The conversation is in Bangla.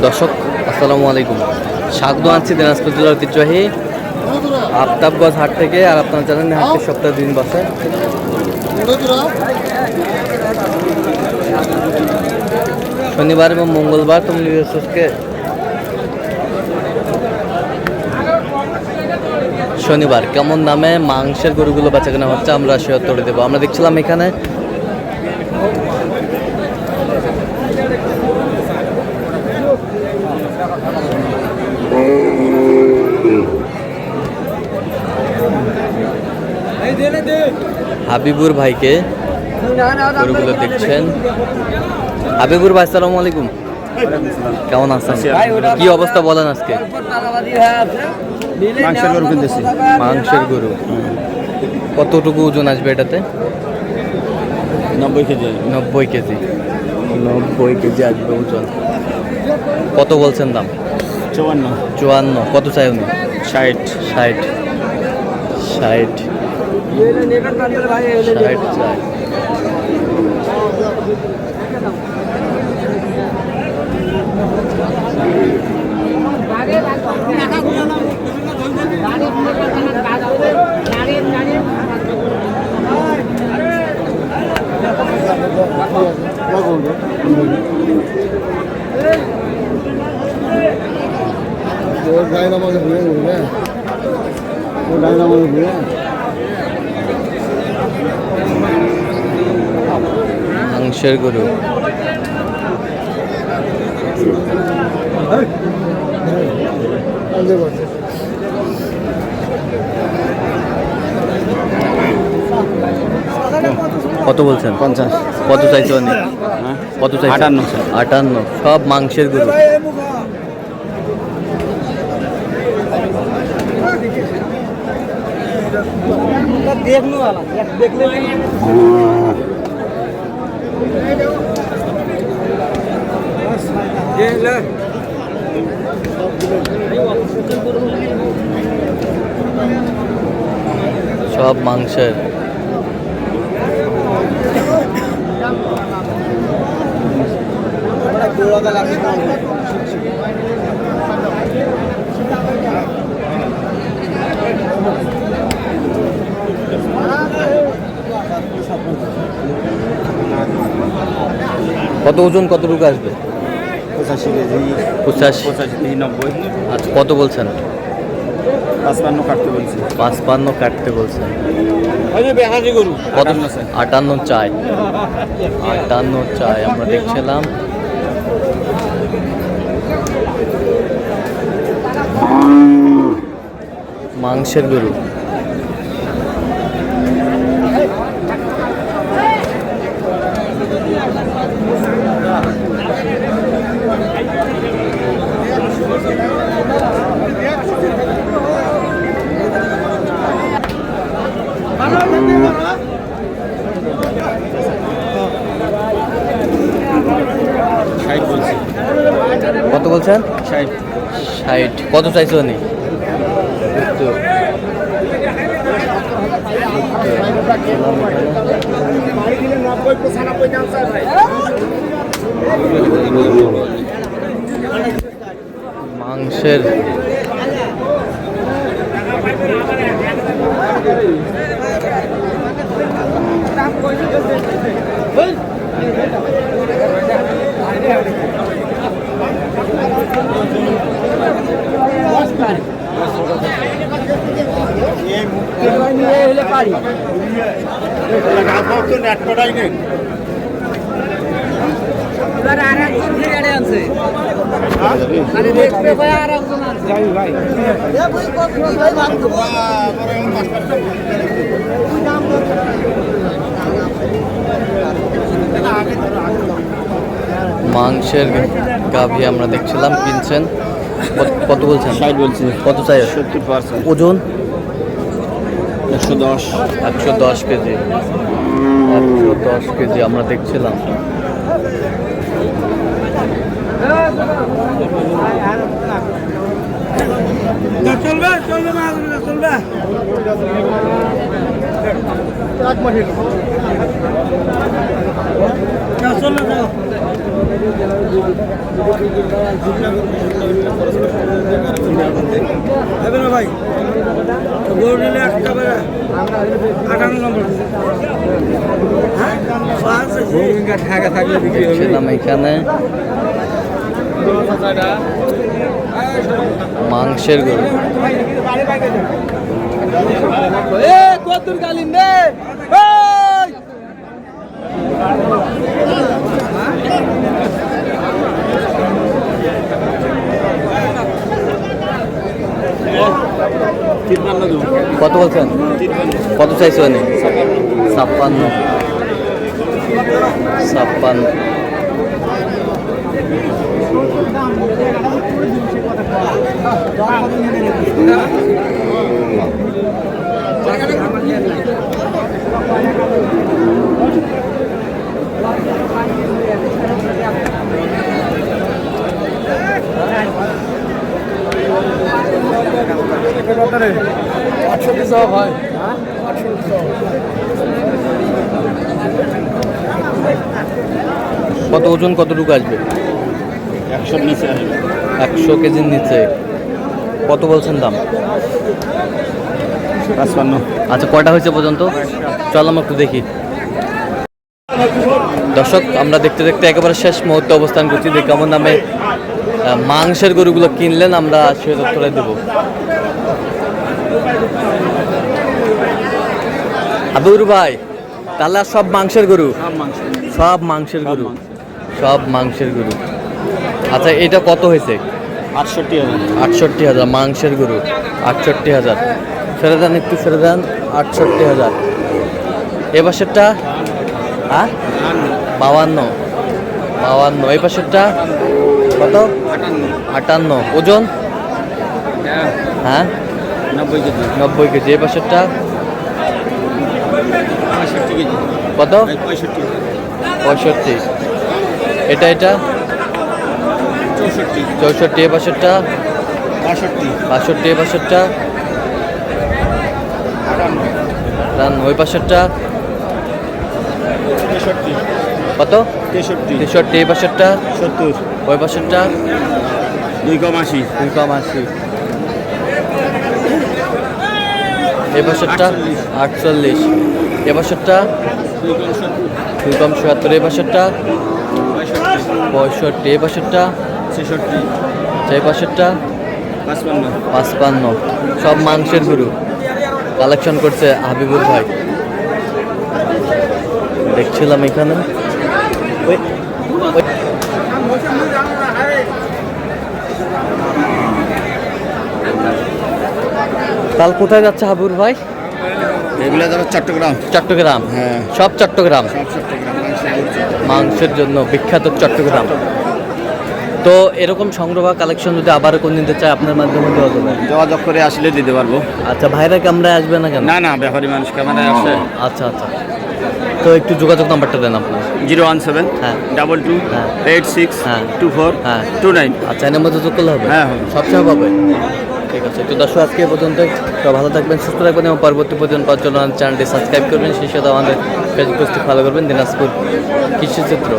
দর্শক আসসালামু আলাইকুম, স্বাগত আছি দিনাজপুর জেলার ঐতিহ্যবাহী আফতাবগঞ্জ হাট থেকে। আর আপনারা জানেন হাটটি সপ্তাহে 2 দিন বসে, শনিবার এবং মঙ্গলবার। তুমি শনিবার কেমন দামে মাংসের গরুগুলো বেচা কেনা হচ্ছে আমরা সে উত্তরে দেবো। আমরা দেখছিলাম এখানে হাবিবুর ভাইকে গরুগুলো দেখছেন। হাবিবুর ভাই আসসালামু আলাইকুম, কেমন আছেন? কি অবস্থা বলেন আজকে? মাংসের গরু কিনতেছি। মাংসের গরু কতটুকু ওজন আসবে এটাতে? 90 কেজি। 90 কেজি। 90 কেজি আসবে ওজন। কত বলছেন দাম? 54। 54। কত চাই উনি? 60। 60 চাই। মাংসের গরু কত বলছেন? 50। কত চাইছো অনেক? কত চাইছো? 58। 58। সব মাংসের গরু। সব মাংসের। কত ওজন কতটুকু আসবে? 85 কেজি। 85। 90। আচ্ছা, কত বলছেন? 55 কাটতে বলছি। 55 কাটতে বলছেন। কত? 58 চাই। 58 চাই। আমরা দেখছিলাম মাংসের গরু। কত বলছেন? 60। 60। কত চাইছো উনি? মাংসের মাংসের গাভী আমরা দেখছিলাম কিনছেন। কত বলছেন? 60 বলছি। কত চাই? 70%। ওজন 110। 110 কেজি। 110 কেজি আমরা দেখছিলাম। চলবে চলবে চলবে। ভাই গরু নিলে একটা করে 58 নম্বর দেখছিলাম এখানে মাংসের গরু। কত বলছেন? কত চাইছো? 56 56। কত ওজন কতটুকু আসবে? 100 নিচে আসবে। 100 কেজির নিচে। কত বলছেন দাম? 55। আচ্ছা, কয়টা হয়েছে পর্যন্ত? চল আমরা একটু দেখি। দর্শক, আমরা দেখতে দেখতে একেবারে শেষ মুহূর্তে অবস্থান করছি যে কেমন দামে মাংসের গরুগুলো কিনলেন আমরা সে তথ্যটা দেব। আবুর ভাই, তাহলে আর সব মাংসের গরু? সব মাংসের গরু, সব মাংসের গরু। আচ্ছা, এটা কত হয়েছে? 68,000। 68,000 মাংসের গরু। 68,000 ছেড়ে দেন, একটু ছেড়ে দেন। 68,000। এ পাশেরটা? হ্যাঁ, 52। এই পাশেরটা কত? 58। ওজন? হ্যাঁ, 90 কেজি। 90 কেজি। এই পাশেরটা 65 কেজি। কত? 65। 65। এটা 64। 64। এই পাশেরটা 62। 62। এই পাশেরটা 58। ওই পাশেরটা 63। কত? 63। 63। এই পাশেরটা 70। ওই পাশেরটা 2,80। 2,80। এই পাশেরটা 48। এ পাশেরটা 2,70। এই পাশেরটা 65। এই পাশেরটা 66। এই পাশেরটা 55। 55। সব মাংসের গরু কালেকশন করছে হাবিবুর ভাই। দেখছিলাম এখানে কাল কোথায় যাচ্ছে হাবিবুর ভাই? এগুলো যাবে চট্টগ্রাম। চট্টগ্রাম? হ্যাঁ। সব চট্টগ্রাম। সব চট্টগ্রাম মাংসের জন্য বিখ্যাত চট্টগ্রাম। তো এরকম সংগ্রহ বা কালেকশন যদি আবার কোন দিতে চায় আপনার মাধ্যমে দেওয়া যাবে? যোগাযোগ করে আসলে দিতে পারবো। আচ্ছা, ভাইরা ক্যামেরায় আসবে না কেন? না না, ব্যাপারী মানুষ ক্যামেরায় আসে। আচ্ছা আচ্ছা, তো একটু যোগাযোগ নাম্বারটা দেন আপনার। 017 হ্যাঁ। 22 হ্যাঁ। 86 হ্যাঁ। 24 হ্যাঁ। 29। আচ্ছা, এর মধ্যে যোগ করলে হবে? হ্যাঁ, হবে। সবসময় পাবে। ঠিক আছে, তো দর্শক আজকে এ পর্যন্ত। ভালো থাকবেন, সুস্থ থাকবেন এবং পরবর্তী পর্যন্ত পাওয়ার জন্য চ্যানেলটি সাবস্ক্রাইব করবেন। সেই সাথে আমাদের ফেসবুক পেজটি ফলো করবেন, দিনাজপুর কৃষিচিত্র।